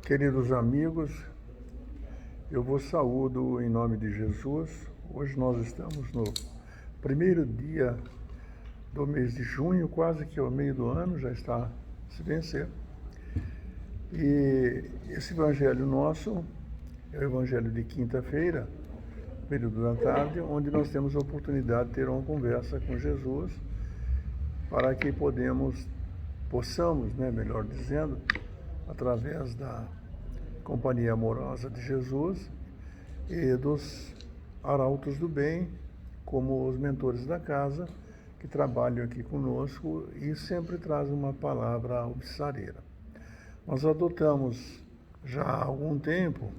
Queridos amigos, eu vos saúdo em nome de Jesus. Hoje nós estamos no primeiro dia do mês de junho, quase que ao meio do ano, já está se vencer. E esse evangelho nosso é o evangelho de quinta-feira, período da tarde, onde nós temos a oportunidade de ter uma conversa com Jesus para que possamos, melhor dizendo, através da companhia amorosa de Jesus e dos arautos do bem, como os mentores da casa, que trabalham aqui conosco e sempre trazem uma palavra alvissareira. Nós adotamos já há algum tempo,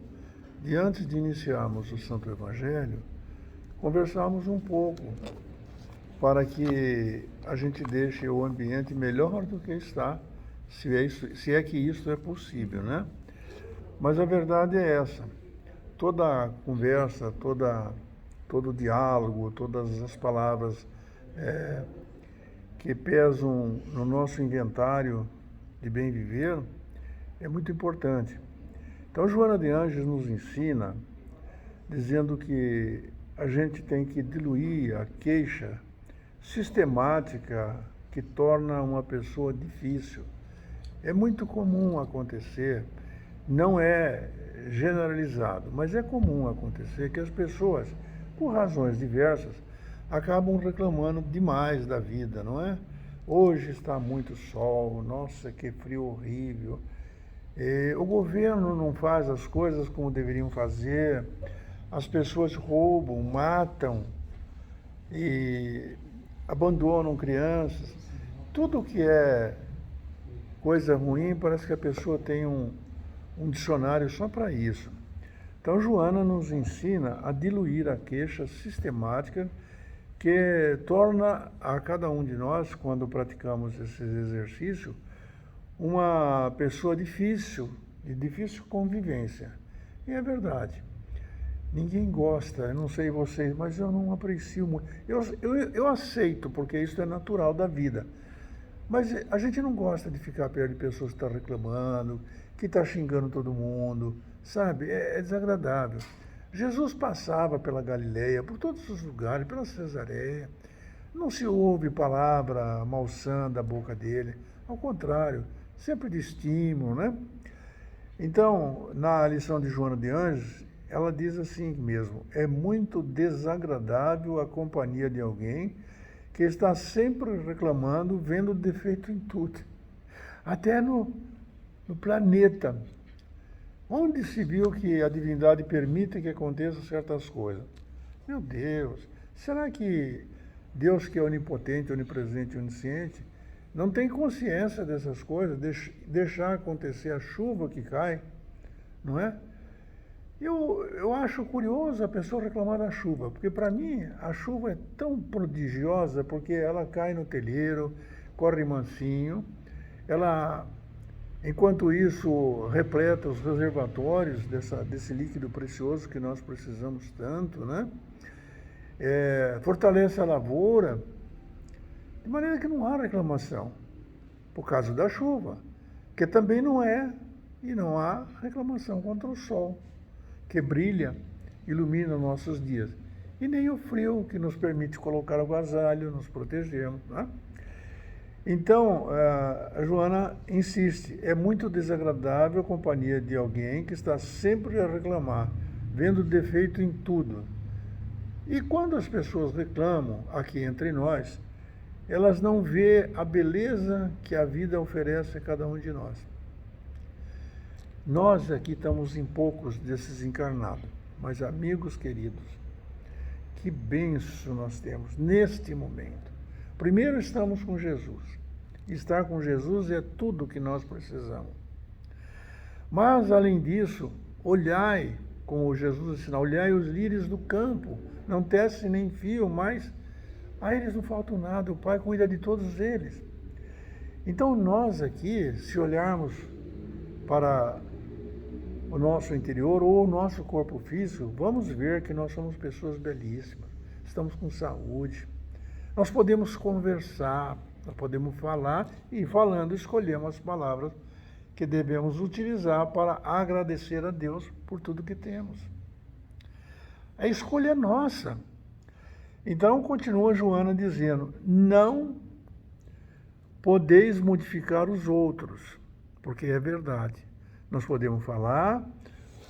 e antes de iniciarmos o Santo Evangelho, conversarmos um pouco para que a gente deixe o ambiente melhor do que está, se é que isso é possível, né? Mas a verdade é essa. Toda conversa, todo diálogo, todas as palavras que pesam no nosso inventário de bem viver é muito importante. Então, Joana de Ângeles nos ensina, dizendo que a gente tem que diluir a queixa sistemática que torna uma pessoa difícil. É muito comum acontecer, não é generalizado, mas é comum acontecer que as pessoas, por razões diversas, acabam reclamando demais da vida, não é? Hoje está muito sol, nossa, que frio horrível. O governo não faz as coisas como deveriam fazer, as pessoas roubam, matam e abandonam crianças. Tudo que é coisa ruim, parece que a pessoa tem um dicionário só para isso. Então, Joana nos ensina a diluir a queixa sistemática que torna a cada um de nós, quando praticamos esse exercício, uma pessoa difícil, de difícil convivência. E é verdade. Ninguém gosta, eu não sei vocês, mas eu não aprecio muito. Eu aceito, porque isso é natural da vida. Mas a gente não gosta de ficar perto de pessoas que estão reclamando, que estão xingando todo mundo, sabe? É desagradável. Jesus passava pela Galileia, por todos os lugares, pela Cesareia. Não se ouve palavra malsã da boca dele. Ao contrário, sempre de estímulo, né? Então, na lição de Joana de Ângeles, ela diz assim mesmo: é muito desagradável a companhia de alguém que está sempre reclamando, vendo defeito em tudo. Até no planeta. Onde se viu que a divindade permite que aconteçam certas coisas? Meu Deus, será que Deus, que é onipotente, onipresente e onisciente, não tem consciência dessas coisas, deixar acontecer a chuva que cai, não é? Eu acho curioso a pessoa reclamar da chuva, porque para mim a chuva é tão prodigiosa, porque ela cai no telheiro, corre mansinho, ela, enquanto isso, repleta os reservatórios desse líquido precioso que nós precisamos tanto, né? Fortalece a lavoura, de maneira que não há reclamação, por causa da chuva, que também não há reclamação contra o sol, que brilha, ilumina nossos dias. E nem o frio, que nos permite colocar o agasalho, nos protegermos. Né? Então, a Joana insiste, é muito desagradável a companhia de alguém que está sempre a reclamar, vendo defeito em tudo. E quando as pessoas reclamam, aqui entre nós, elas não vê a beleza que a vida oferece a cada um de nós. Nós aqui estamos em poucos desses encarnados, mas amigos queridos, que benção nós temos neste momento. Primeiro estamos com Jesus. Estar com Jesus é tudo o que nós precisamos. Mas, além disso, olhai, como Jesus ensina, olhai os lírios do campo, não tecem nem fiam, mas a eles não falta nada, o Pai cuida de todos eles. Então nós aqui, se olharmos para o nosso interior ou o nosso corpo físico, vamos ver que nós somos pessoas belíssimas, estamos com saúde, nós podemos conversar, nós podemos falar e falando escolhemos as palavras que devemos utilizar para agradecer a Deus por tudo que temos. A escolha é nossa. Então, continua Joana dizendo, não podeis modificar os outros, porque é verdade. Nós podemos falar,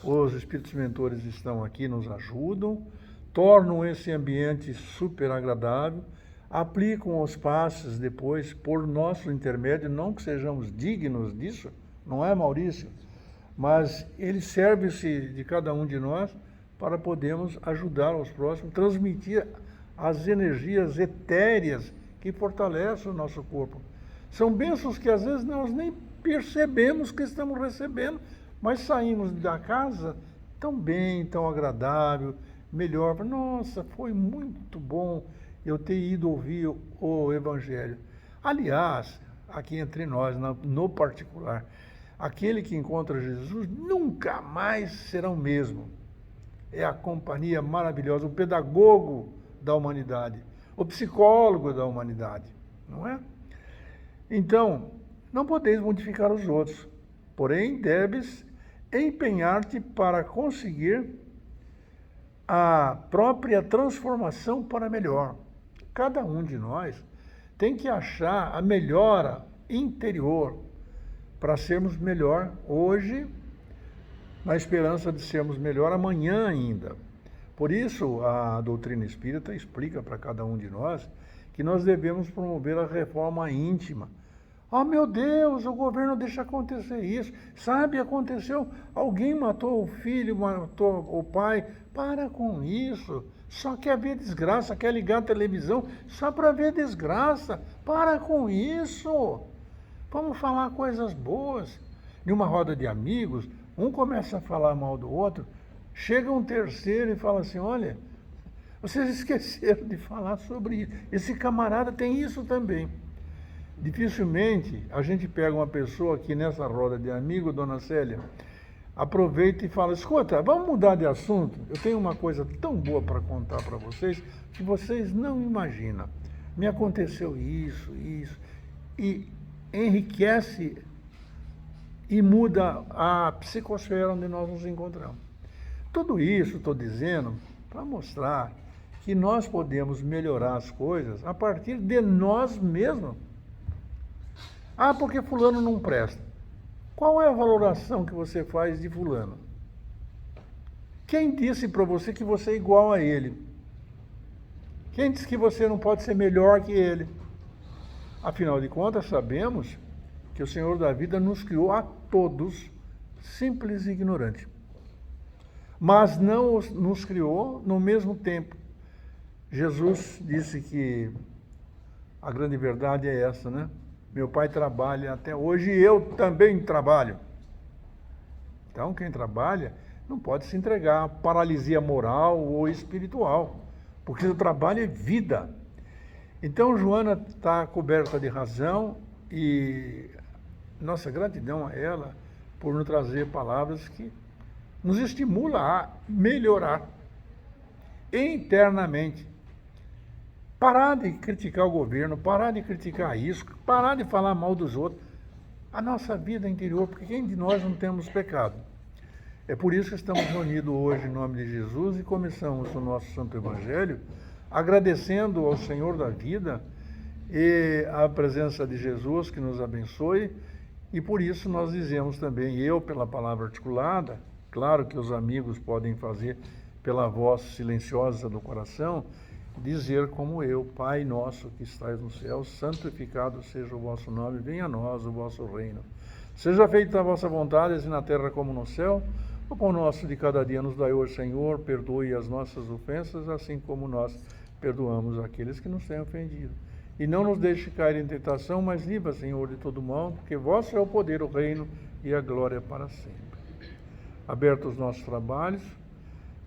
os espíritos mentores estão aqui, nos ajudam, tornam esse ambiente super agradável, aplicam os passes depois por nosso intermédio, não que sejamos dignos disso, não é, Maurício? Mas ele serve-se de cada um de nós para podermos ajudar os próximos, transmitir as energias etéreas que fortalecem o nosso corpo. São bênçãos que às vezes nós nem percebemos que estamos recebendo, mas saímos da casa tão bem, tão agradável, melhor. Nossa, foi muito bom eu ter ido ouvir o Evangelho. Aliás, aqui entre nós, no particular, aquele que encontra Jesus nunca mais será o mesmo. É a companhia maravilhosa, o pedagogo da humanidade, o psicólogo da humanidade, não é? Então, não podeis modificar os outros, porém deves empenhar-te para conseguir a própria transformação para melhor. Cada um de nós tem que achar a melhora interior para sermos melhor hoje, na esperança de sermos melhor amanhã ainda. Por isso, a doutrina espírita explica para cada um de nós que nós devemos promover a reforma íntima. Oh, meu Deus, o governo deixa acontecer isso. Sabe, aconteceu, alguém matou o filho, matou o pai. Para com isso. Só quer ver desgraça, quer ligar a televisão só para ver desgraça. Para com isso. Vamos falar coisas boas. Em uma roda de amigos, um começa a falar mal do outro, chega um terceiro e fala assim, olha, vocês esqueceram de falar sobre isso. Esse camarada tem isso também. Dificilmente a gente pega uma pessoa aqui nessa roda de amigo, dona Célia, aproveita e fala, escuta, vamos mudar de assunto? Eu tenho uma coisa tão boa para contar para vocês que vocês não imaginam. Me aconteceu isso, e enriquece e muda a psicosfera onde nós nos encontramos. Tudo isso estou dizendo para mostrar que nós podemos melhorar as coisas a partir de nós mesmos. Ah, porque fulano não presta. Qual é a valoração que você faz de fulano? Quem disse para você que você é igual a ele? Quem disse que você não pode ser melhor que ele? Afinal de contas, sabemos que o Senhor da vida nos criou a todos simples e ignorantes. Mas não nos criou no mesmo tempo. Jesus disse que a grande verdade é essa, né? Meu pai trabalha até hoje e eu também trabalho. Então, quem trabalha não pode se entregar à paralisia moral ou espiritual, porque o trabalho é vida. Então, Joana está coberta de razão e nossa gratidão a ela por nos trazer palavras que nos estimulam a melhorar internamente. Parar de criticar o governo, parar de criticar isso, parar de falar mal dos outros. A nossa vida interior, porque quem de nós não temos pecado? É por isso que estamos reunidos hoje em nome de Jesus e começamos o nosso Santo Evangelho agradecendo ao Senhor da vida e a presença de Jesus que nos abençoe. E por isso nós dizemos também, eu pela palavra articulada, claro que os amigos podem fazer pela voz silenciosa do coração, dizer como eu, Pai nosso que estais no céu, santificado seja o vosso nome, venha a nós o vosso reino. Seja feita a vossa vontade, assim na terra como no céu. O pão nosso de cada dia nos dai hoje, Senhor, perdoe as nossas ofensas, assim como nós perdoamos aqueles que nos têm ofendido. E não nos deixe cair em tentação, mas livra, Senhor, de todo mal, porque vosso é o poder, o reino e a glória para sempre. Abertos os nossos trabalhos,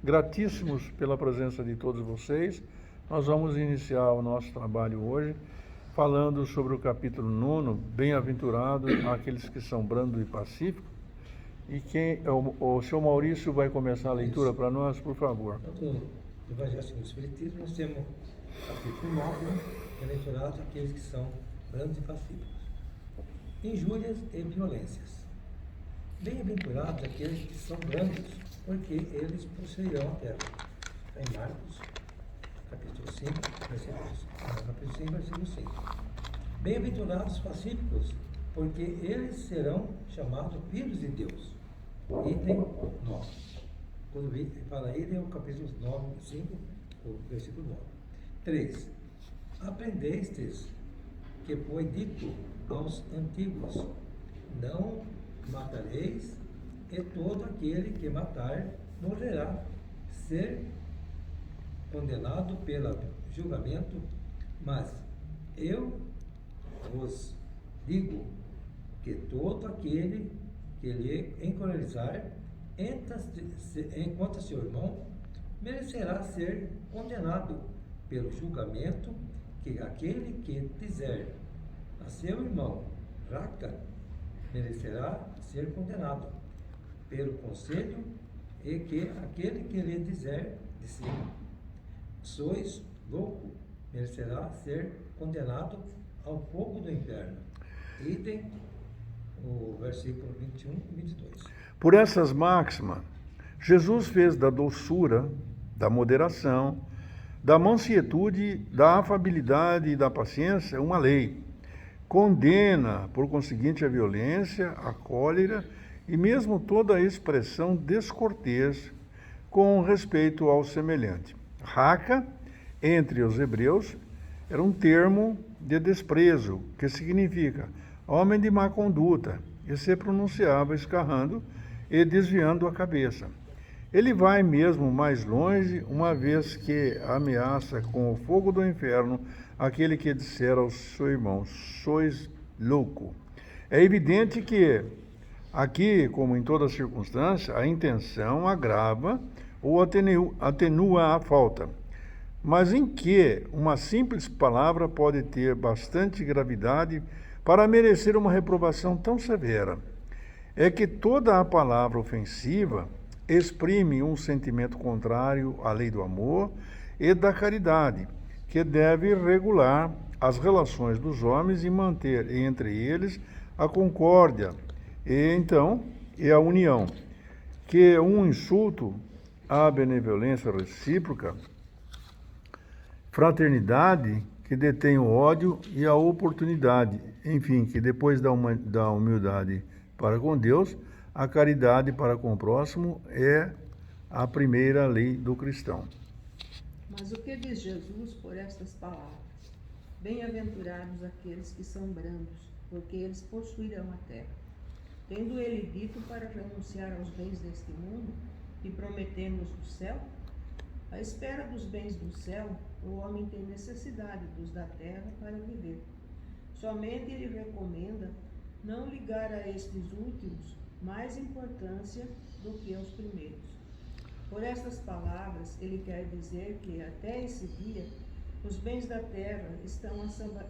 gratíssimos pela presença de todos vocês, nós vamos iniciar o nosso trabalho hoje falando sobre o capítulo 9, bem-aventurados aqueles que são brandos e pacíficos. E o senhor Maurício vai começar a leitura para nós, por favor. Então, com o Evangelho segundo o Espiritismo, nós temos capítulo 9, bem-aventurados aqueles que são brandos e pacíficos. Injúrias e violências. Bem-aventurados aqueles que são brandos, porque eles possuirão a terra. Está em Marcos, capítulo 5, versículo 5. Bem-aventurados os pacíficos, porque eles serão chamados filhos de Deus. Item 9. Quando fala aí, é o capítulo 9, 5, o versículo 9. 3. Aprendestes que foi dito aos antigos: não matareis, e todo aquele que matar morrerá, ser condenado pelo julgamento. Mas eu vos digo que todo aquele que lhe encorajar enquanto seu irmão merecerá ser condenado pelo julgamento, que aquele que dizer a seu irmão raca merecerá ser condenado pelo conselho, e que aquele que lhe dizer de si sois louco merecerá ser condenado ao fogo do inferno. Item o versículo 21 e 22. Por essas máximas, Jesus fez da doçura, da moderação, da mansietude, da afabilidade e da paciência uma lei. Condena, por conseguinte, a violência, a cólera e mesmo toda a expressão descortês com respeito ao semelhante. Raca, entre os hebreus, era um termo de desprezo, que significa homem de má conduta, e se pronunciava escarrando e desviando a cabeça. Ele vai mesmo mais longe, uma vez que ameaça com o fogo do inferno aquele que disser ao seu irmão: sois louco. É evidente que, aqui, como em toda circunstância, a intenção agrava ou atenua a falta. Mas em que uma simples palavra pode ter bastante gravidade para merecer uma reprovação tão severa? É que toda a palavra ofensiva exprime um sentimento contrário à lei do amor e da caridade, que deve regular as relações dos homens e manter entre eles a concórdia e a união, que um insulto à benevolência recíproca, fraternidade que detém o ódio e a oportunidade, enfim, que depois da humildade para com Deus, a caridade para com o próximo é a primeira lei do cristão. Mas o que diz Jesus por estas palavras? Bem-aventurados aqueles que são brandos, porque eles possuirão a terra. Tendo ele dito para renunciar aos bens deste mundo e prometemos o céu, à espera dos bens do céu, o homem tem necessidade dos da terra para viver. Somente ele recomenda não ligar a estes últimos mais importância do que aos primeiros. Por estas palavras, ele quer dizer que, até esse dia, os bens da terra estão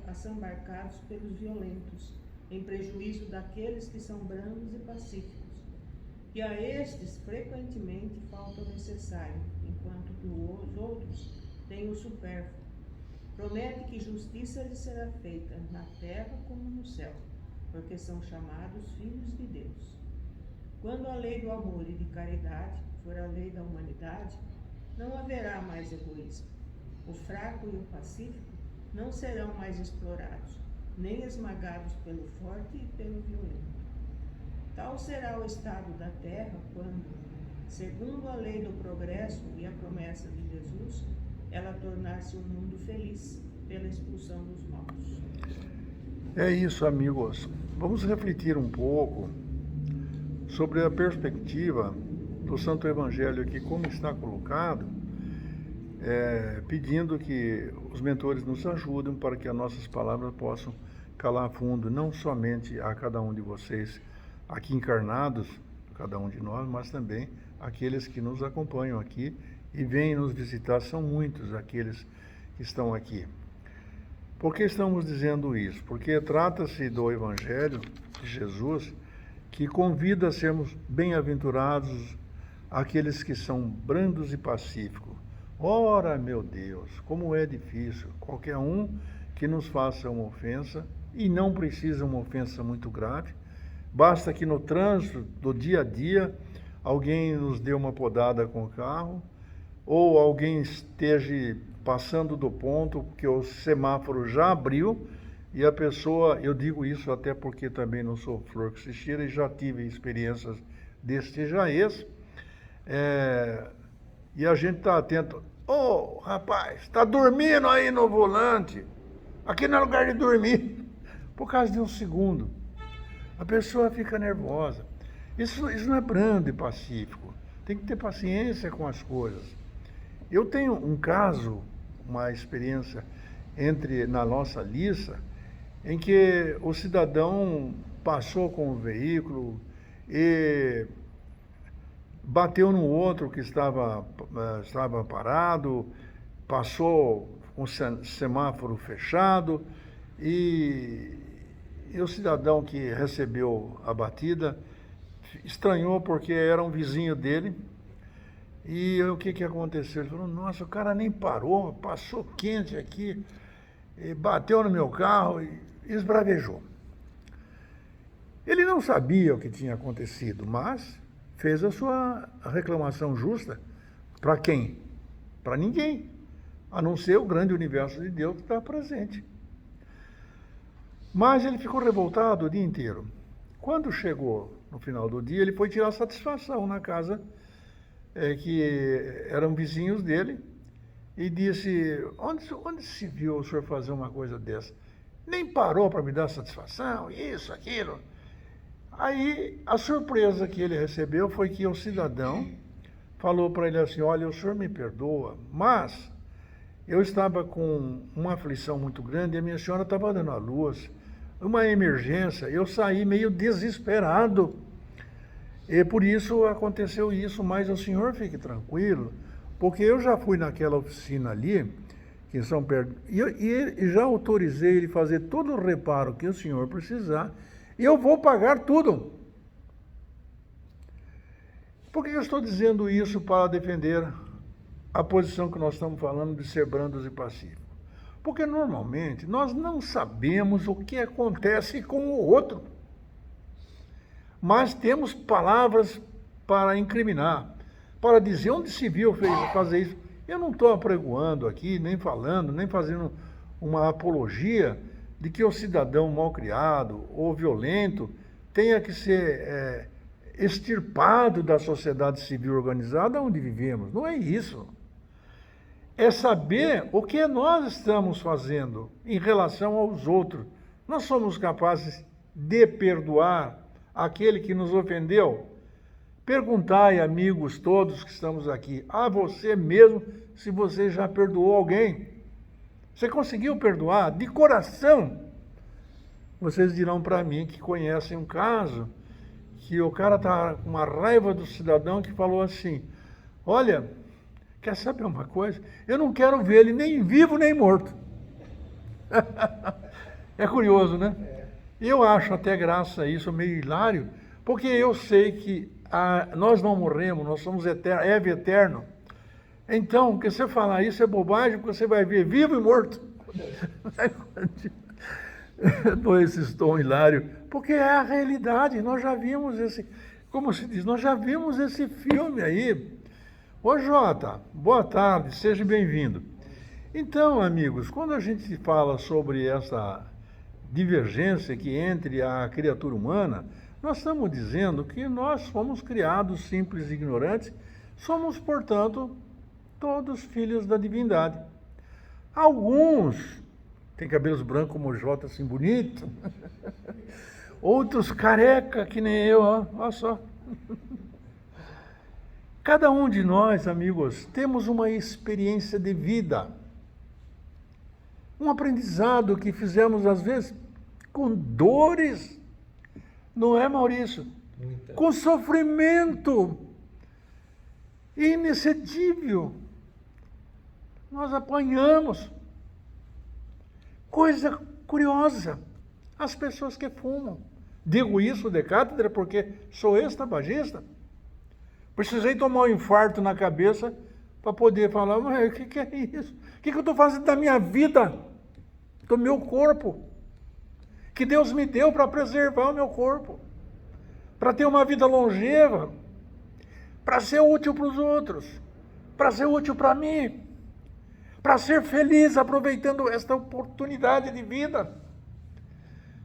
assambarcados pelos violentos, em prejuízo daqueles que são brandos e pacíficos, que a estes frequentemente falta o necessário, enquanto que os outros têm o supérfluo. Promete que justiça lhes será feita na terra como no céu, porque são chamados filhos de Deus. Quando a lei do amor e de caridade for a lei da humanidade, não haverá mais egoísmo. O fraco e o pacífico não serão mais explorados, nem esmagados pelo forte e pelo violento. Tal será o estado da terra quando, segundo a lei do progresso e a promessa de Jesus, ela tornar-se um mundo feliz pela expulsão dos maus. É isso, amigos. Vamos refletir um pouco sobre a perspectiva do Santo Evangelho aqui, como está colocado, pedindo que os mentores nos ajudem para que as nossas palavras possam calar fundo, não somente a cada um de vocês aqui encarnados, cada um de nós, mas também aqueles que nos acompanham aqui e vêm nos visitar. São muitos aqueles que estão aqui. Por que estamos dizendo isso? Porque trata-se do Evangelho de Jesus, que convida a sermos bem-aventurados aqueles que são brandos e pacíficos. Ora, meu Deus, como é difícil qualquer um que nos faça uma ofensa, e não precisa uma ofensa muito grave, Basta que no trânsito do dia a dia alguém nos dê uma podada com o carro, ou alguém esteja passando do ponto, porque o semáforo já abriu, e a pessoa, eu digo isso até porque também não sou flor que se cheira e já tive experiências deste jaez, e a gente está atento. Ô, rapaz, está dormindo aí no volante, aqui não é lugar de dormir, por causa de um segundo. A pessoa fica nervosa. Isso não é brando e pacífico. Tem que ter paciência com as coisas. Eu tenho um caso, uma experiência na nossa lista, em que o cidadão passou com o veículo e bateu no outro que estava parado, passou com o semáforo fechado e o cidadão que recebeu a batida estranhou porque era um vizinho dele. E o que aconteceu? Ele falou, nossa, o cara nem parou, passou quente aqui, e bateu no meu carro e esbravejou. Ele não sabia o que tinha acontecido, mas fez a sua reclamação justa. Para quem? Para ninguém, a não ser o grande universo de Deus que está presente. Mas ele ficou revoltado o dia inteiro. Quando chegou no final do dia, ele foi tirar satisfação na casa que eram vizinhos dele e disse, onde se viu o senhor fazer uma coisa dessa? Nem parou para me dar satisfação, isso, aquilo. Aí a surpresa que ele recebeu foi que o cidadão falou para ele assim, olha, o senhor me perdoa, mas eu estava com uma aflição muito grande e a minha senhora estava dando à luz, uma emergência, eu saí meio desesperado. E por isso aconteceu isso, mas o senhor fique tranquilo, porque eu já fui naquela oficina ali, que são perto, e já autorizei ele fazer todo o reparo que o senhor precisar, e eu vou pagar tudo. Por que eu estou dizendo isso para defender a posição que nós estamos falando de ser brandos e pacíficos? Porque normalmente nós não sabemos o que acontece com o outro. Mas temos palavras para incriminar, para dizer onde se viu fazer isso. Eu não estou apregoando aqui, nem falando, nem fazendo uma apologia de que o cidadão mal-criado ou violento tenha que ser extirpado da sociedade civil organizada onde vivemos. Não é isso. É saber o que nós estamos fazendo em relação aos outros. Nós somos capazes de perdoar aquele que nos ofendeu? Perguntai, amigos todos que estamos aqui, a você mesmo, se você já perdoou alguém. Você conseguiu perdoar de coração? Vocês dirão para mim que conhecem um caso, que o cara está com uma raiva do cidadão que falou assim, olha, quer saber uma coisa? Eu não quero ver ele nem vivo nem morto. É curioso, né? Eu acho até graça a isso, meio hilário, porque eu sei que nós não morremos, nós somos eternos, é eterno. Então, que você falar isso é bobagem, porque você vai ver vivo e morto. Não esse tom hilário, porque é a realidade, nós já vimos como se diz, nós já vimos esse filme aí. Ô Jota, boa tarde, seja bem-vindo. Então, amigos, quando a gente fala sobre essa divergência que entre a criatura humana, nós estamos dizendo que nós fomos criados simples e ignorantes, somos, portanto, todos filhos da divindade. Alguns têm cabelos brancos como o Jota, assim, bonito, outros careca, que nem eu, olha só. Cada um de nós, amigos, temos uma experiência de vida, um aprendizado que fizemos, às vezes, com dores, não é, Maurício? Muita. Com sofrimento inexcedível. Nós apanhamos. Coisa curiosa, as pessoas que fumam. Digo isso de cátedra porque sou ex-tabagista. Precisei tomar um infarto na cabeça para poder falar, mas o que é isso? O que eu estou fazendo da minha vida? Do meu corpo? Que Deus me deu para preservar o meu corpo. para ter uma vida longeva, para ser útil para os outros, para ser útil para mim, para ser feliz aproveitando esta oportunidade de vida.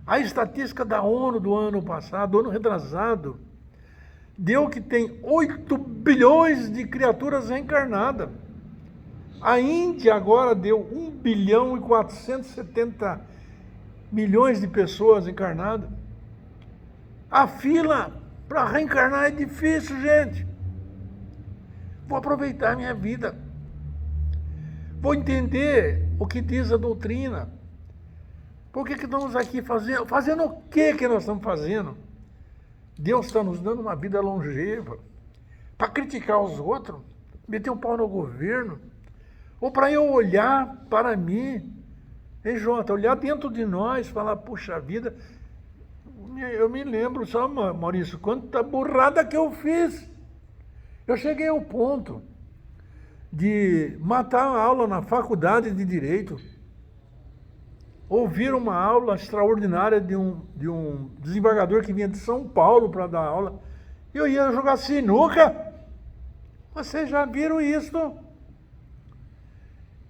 A estatística da ONU do ano passado, do ano retrasado, deu que tem 8 bilhões de criaturas reencarnadas. A Índia agora deu 1 bilhão e 470 milhões de pessoas encarnadas. A fila para reencarnar é difícil, gente. Vou aproveitar a minha vida. Vou entender o que diz a doutrina. Por que estamos aqui fazendo? Fazendo o que nós estamos fazendo? Deus está nos dando uma vida longeva. Para criticar os outros? Meter um pau no governo? Ou para eu olhar para mim? Hein, Jota? Olhar dentro de nós, falar, puxa vida, eu me lembro só, Maurício, quanta burrada que eu fiz. Eu cheguei ao ponto de matar a aula na faculdade de Direito, ouvir uma aula extraordinária de um desembargador que vinha de São Paulo para dar aula. Eu ia jogar sinuca. Vocês já viram isso?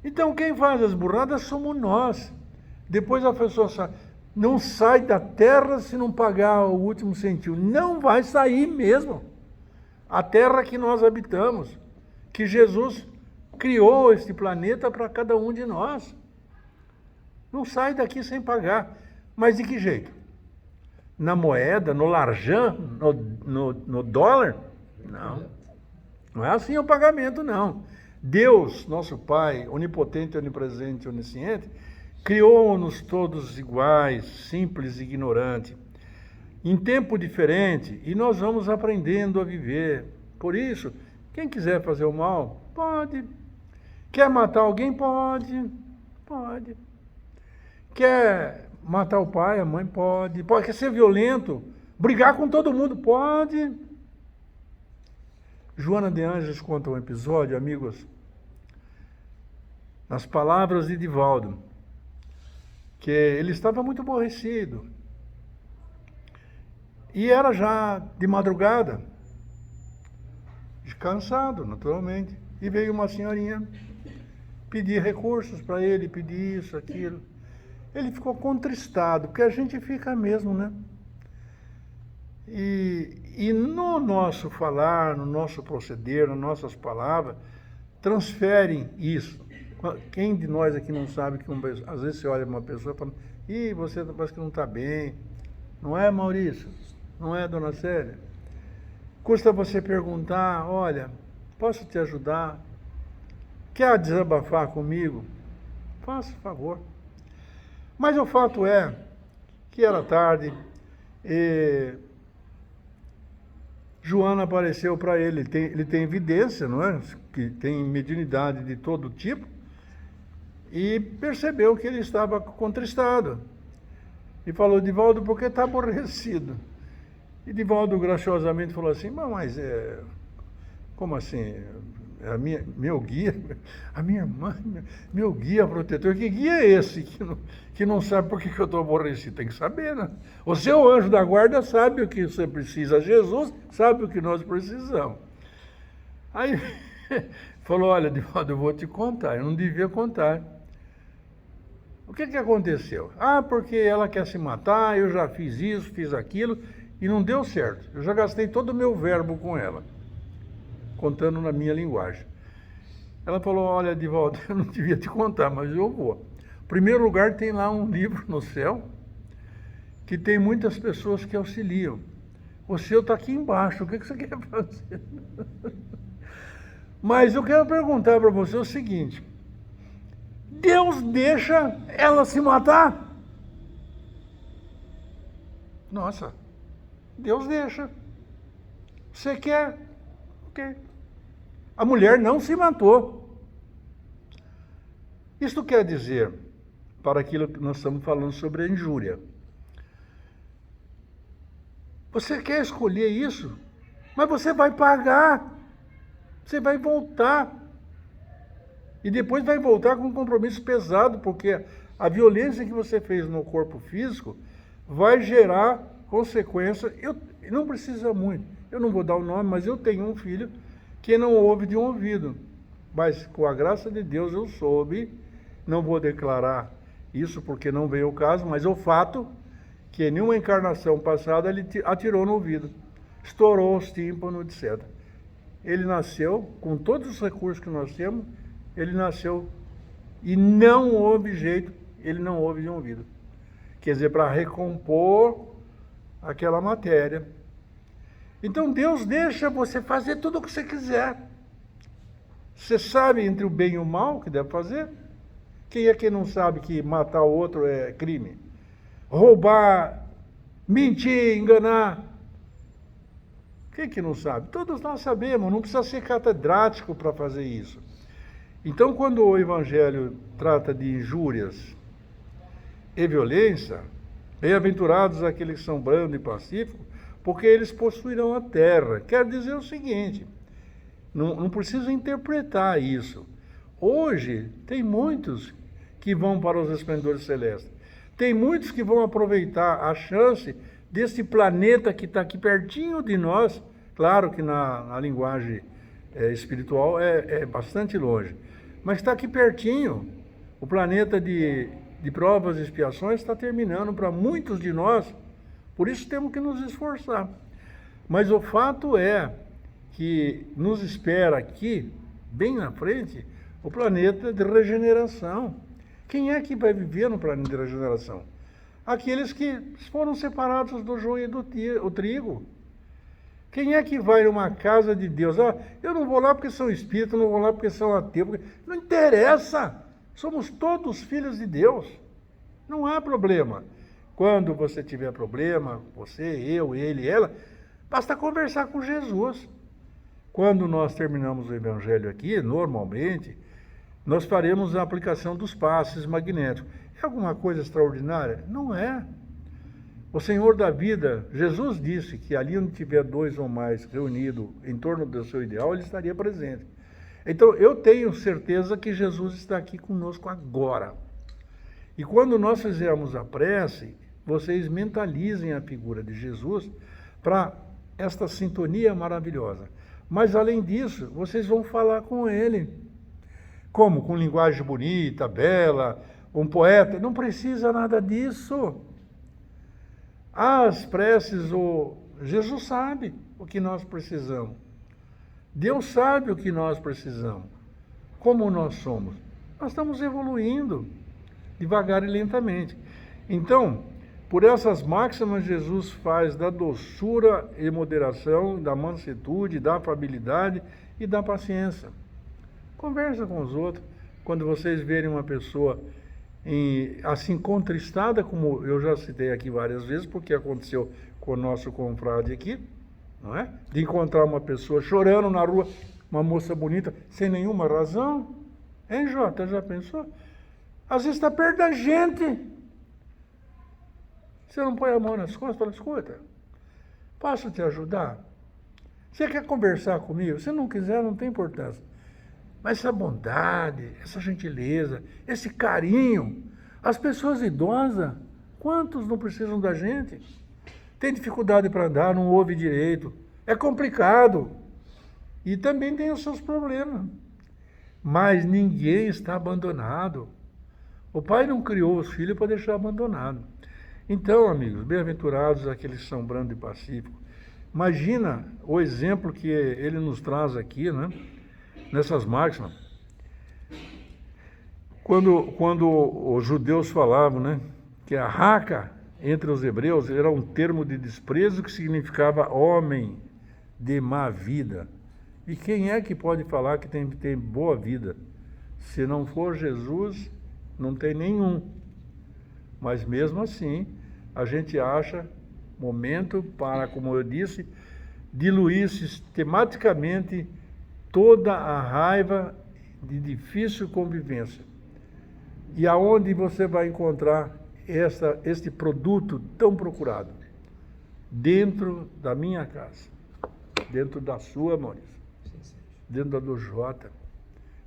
Então quem faz as burradas somos nós. Depois a pessoa não sai da terra se não pagar o último centavo. Não vai sair mesmo. A terra que nós habitamos, que Jesus criou este planeta para cada um de nós. Não sai daqui sem pagar. Mas de que jeito? Na moeda, no larjan, no dólar? Não. Não é assim o pagamento, não. Deus, nosso Pai, onipotente, onipresente, onisciente, criou-nos todos iguais, simples e ignorantes, em tempo diferente, e nós vamos aprendendo a viver. Por isso, quem quiser fazer o mal, pode. Quer matar alguém? Pode. Pode. Quer matar o pai, a mãe? Pode. Quer ser violento? Brigar com todo mundo? Pode. Joana de Ângeles conta um episódio, amigos, nas palavras de Divaldo, que ele estava muito aborrecido. E era já de madrugada, cansado, naturalmente. E veio uma senhorinha pedir recursos para ele, pedir isso, aquilo. Ele ficou contristado, porque a gente fica mesmo, né? E no nosso falar, no nosso proceder, nas nossas palavras, transferem isso. Quem de nós aqui não sabe que às vezes você olha uma pessoa e fala, você parece que não está bem. Não é, Maurício? Não é, dona Célia? Custa você perguntar, olha, posso te ajudar? Quer desabafar comigo? Faça favor. Mas o fato é que era tarde e Joana apareceu para ele. Ele tem evidência, não é? Que tem mediunidade de todo tipo. E percebeu que ele estava contristado. E falou, Divaldo, por que está aborrecido? E Divaldo graciosamente falou assim, mas como assim? Meu guia, a minha mãe, meu guia protetor, que guia é esse que não sabe por que eu estou aborrecido? Tem que saber, né? O seu anjo da guarda sabe o que você precisa, Jesus sabe o que nós precisamos. Aí falou, olha, Divaldo, eu vou te contar, eu não devia contar. O que aconteceu? Porque ela quer se matar, eu já fiz isso, fiz aquilo, e não deu certo. Eu já gastei todo o meu verbo com ela, contando na minha linguagem. Ela falou, olha, Divaldo, eu não devia te contar, mas eu vou. Em primeiro lugar, tem lá um livro no céu, que tem muitas pessoas que auxiliam. O seu está aqui embaixo, o que você quer fazer? Mas eu quero perguntar para você o seguinte, Deus deixa ela se matar? Nossa, Deus deixa. Você quer? Ok. A mulher não se matou. Isto quer dizer, para aquilo que nós estamos falando sobre a injúria, você quer escolher isso, mas você vai pagar, você vai voltar. E depois vai voltar com um compromisso pesado, porque a violência que você fez no corpo físico vai gerar consequência, não precisa muito. Eu não vou dar o nome, mas eu tenho um filho que não ouve de um ouvido. Mas com a graça de Deus eu soube, não vou declarar isso porque não veio o caso, mas o fato que em uma encarnação passada ele atirou no ouvido, estourou os tímpanos, etc. Ele nasceu, com todos os recursos que nós temos, ele nasceu e não houve jeito, ele não ouve de um ouvido. Quer dizer, para recompor aquela matéria. Então Deus deixa você fazer tudo o que você quiser. Você sabe entre o bem e o mal que deve fazer? Quem é que não sabe que matar o outro é crime? Roubar, mentir, enganar. Quem que não sabe? Todos nós sabemos, não precisa ser catedrático para fazer isso. Então, quando o Evangelho trata de injúrias e violência, bem-aventurados aqueles que são brandos e pacíficos, porque eles possuirão a terra. Quer dizer o seguinte, não precisa interpretar isso. Hoje, tem muitos que vão para os esplendores celestes. Tem muitos que vão aproveitar a chance desse planeta que está aqui pertinho de nós. Claro que na linguagem espiritual é bastante longe, mas está aqui pertinho. O planeta de provas e expiações está terminando para muitos de nós, por isso temos que nos esforçar. Mas o fato é que nos espera aqui, bem na frente, o planeta de regeneração. Quem é que vai viver no planeta de regeneração? Aqueles que foram separados do joio e do trigo. Quem é que vai numa casa de Deus? Eu não vou lá porque sou espírita, não vou lá porque sou ateu. Não interessa. Somos todos filhos de Deus. Não há problema. Quando você tiver problema, você, eu, ele, ela, basta conversar com Jesus. Quando nós terminamos o Evangelho aqui, normalmente, nós faremos a aplicação dos passes magnéticos. É alguma coisa extraordinária? Não é. O Senhor da vida, Jesus disse que ali onde tiver dois ou mais reunidos em torno do seu ideal, ele estaria presente. Então, eu tenho certeza que Jesus está aqui conosco agora. E quando nós fizermos a prece, vocês mentalizem a figura de Jesus para esta sintonia maravilhosa. Mas, além disso, vocês vão falar com ele. Como? Com linguagem bonita, bela, um poeta. Não precisa nada disso. As preces, Jesus sabe o que nós precisamos. Deus sabe o que nós precisamos. Como nós somos? Nós estamos evoluindo, devagar e lentamente. Então, por essas máximas, Jesus faz da doçura e moderação, da mansuetude, da afabilidade e da paciência. Conversa com os outros. Quando vocês verem uma pessoa assim contristada, como eu já citei aqui várias vezes, porque aconteceu com o nosso confrade aqui, não é? De encontrar uma pessoa chorando na rua, uma moça bonita, sem nenhuma razão. Hein, Jota, já pensou? Às vezes está perto da gente. Você não põe a mão nas costas e fala, escuta, posso te ajudar? Você quer conversar comigo? Se não quiser, não tem importância. Mas essa bondade, essa gentileza, esse carinho, as pessoas idosas, quantos não precisam da gente? Tem dificuldade para andar, não ouve direito, é complicado. E também tem os seus problemas. Mas ninguém está abandonado. O pai não criou os filhos para deixar abandonado. Então, amigos, bem-aventurados aqueles que são brandos e pacíficos. Imagina o exemplo que ele nos traz aqui, né? Nessas máximas. Quando os judeus falavam, né, que a raca entre os hebreus era um termo de desprezo que significava homem de má vida. E quem é que pode falar que tem boa vida? Se não for Jesus, não tem nenhum. Mas mesmo assim, a gente acha momento para, como eu disse, diluir sistematicamente toda a raiva de difícil convivência. E aonde você vai encontrar este produto tão procurado? Dentro da minha casa, dentro da sua, Maurício, dentro da do Jota.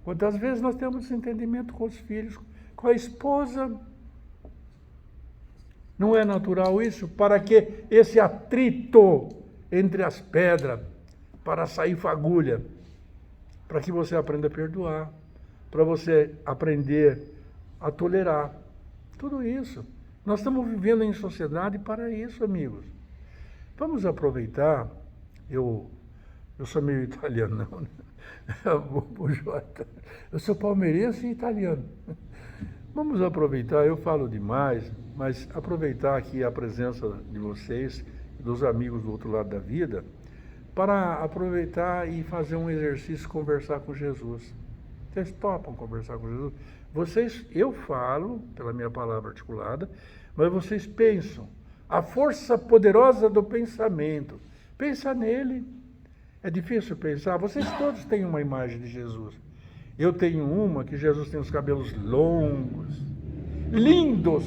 Quantas vezes nós temos desentendimento com os filhos, com a esposa? Não é natural isso? Para que esse atrito entre as pedras, para sair fagulha, para que você aprenda a perdoar, para você aprender a tolerar. Tudo isso. Nós estamos vivendo em sociedade para isso, amigos. Vamos aproveitar. Eu sou meio italiano, não, né? Eu sou palmeirense e italiano. Vamos aproveitar, eu falo demais, mas aproveitar aqui a presença de vocês, dos amigos do outro lado da vida, para aproveitar e fazer um exercício, conversar com Jesus. Vocês topam conversar com Jesus? Vocês, eu falo, pela minha palavra articulada, mas vocês pensam. A força poderosa do pensamento. Pensa nele. É difícil pensar. Vocês todos têm uma imagem de Jesus. Eu tenho uma que Jesus tem os cabelos longos, lindos,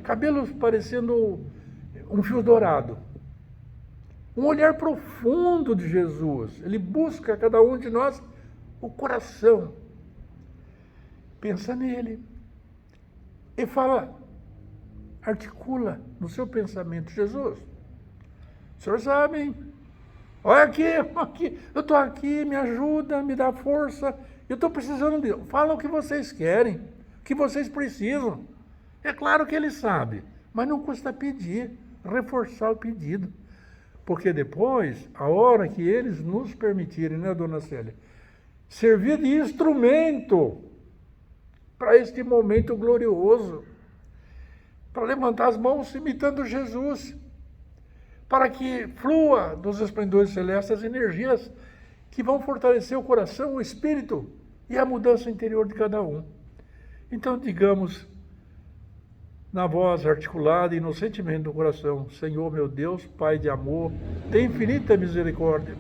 cabelos parecendo um fio dourado. Um olhar profundo de Jesus. Ele busca cada um de nós o coração. Pensa nele. E fala, articula no seu pensamento, Jesus, o senhor sabe, hein? Olha aqui, eu estou aqui, me ajuda, me dá força, eu estou precisando de... Fala o que vocês querem, o que vocês precisam. É claro que ele sabe, mas não custa pedir, reforçar o pedido. Porque depois, a hora que eles nos permitirem, né, dona Célia, servir de instrumento para este momento glorioso, para levantar as mãos imitando Jesus, para que flua dos esplendores celestes as energias que vão fortalecer o coração, o espírito e a mudança interior de cada um. Então, digamos, na voz articulada e no sentimento do coração, Senhor meu Deus, Pai de amor, tem infinita misericórdia.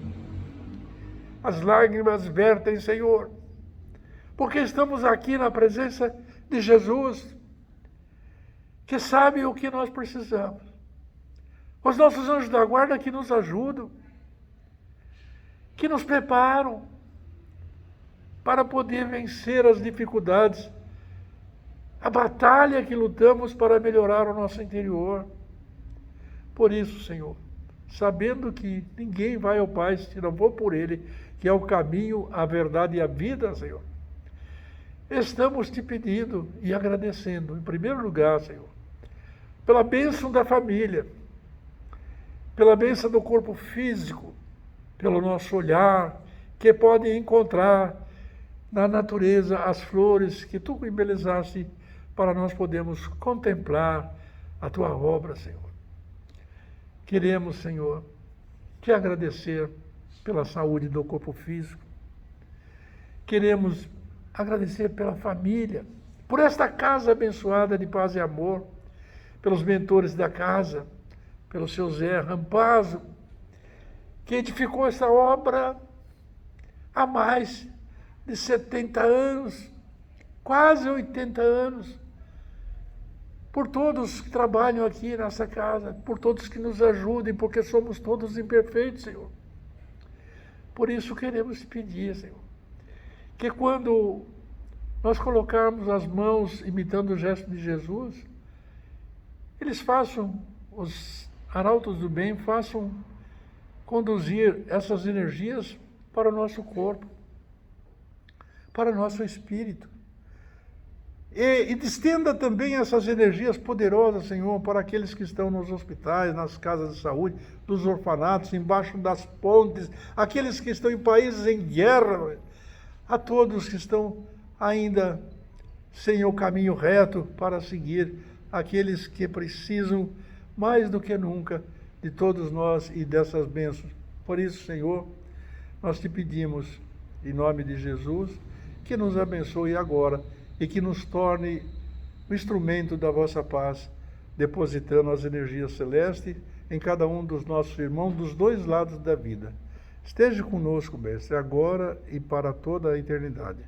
As lágrimas vertem, Senhor, porque estamos aqui na presença de Jesus, que sabe o que nós precisamos. Os nossos anjos da guarda que nos ajudam, que nos preparam para poder vencer as dificuldades, a batalha que lutamos para melhorar o nosso interior. Por isso, Senhor, sabendo que ninguém vai ao Pai se não for por Ele, que é o caminho, a verdade e a vida, Senhor, estamos te pedindo e agradecendo, em primeiro lugar, Senhor, pela bênção da família, pela bênção do corpo físico, pelo nosso olhar, que pode encontrar na natureza as flores que tu embelezaste para nós podermos contemplar a tua obra, Senhor. Queremos, Senhor, te agradecer pela saúde do corpo físico. Queremos agradecer pela família, por esta casa abençoada de paz e amor, pelos mentores da casa, pelo seu Zé Rampazzo, que edificou essa obra há mais de 70 anos, quase 80 anos, por todos que trabalham aqui nessa casa, por todos que nos ajudem, porque somos todos imperfeitos, Senhor. Por isso queremos te pedir, Senhor, que quando nós colocarmos as mãos imitando o gesto de Jesus, eles façam, os arautos do bem, façam conduzir essas energias para o nosso corpo, para o nosso espírito. E distenda também essas energias poderosas, Senhor, para aqueles que estão nos hospitais, nas casas de saúde, nos orfanatos, embaixo das pontes, aqueles que estão em países em guerra, a todos que estão ainda sem o caminho reto para seguir, aqueles que precisam mais do que nunca de todos nós e dessas bênçãos. Por isso, Senhor, nós te pedimos, em nome de Jesus, que nos abençoe agora e que nos torne o instrumento da vossa paz, depositando as energias celestes em cada um dos nossos irmãos dos dois lados da vida. Esteja conosco, Mestre, agora e para toda a eternidade.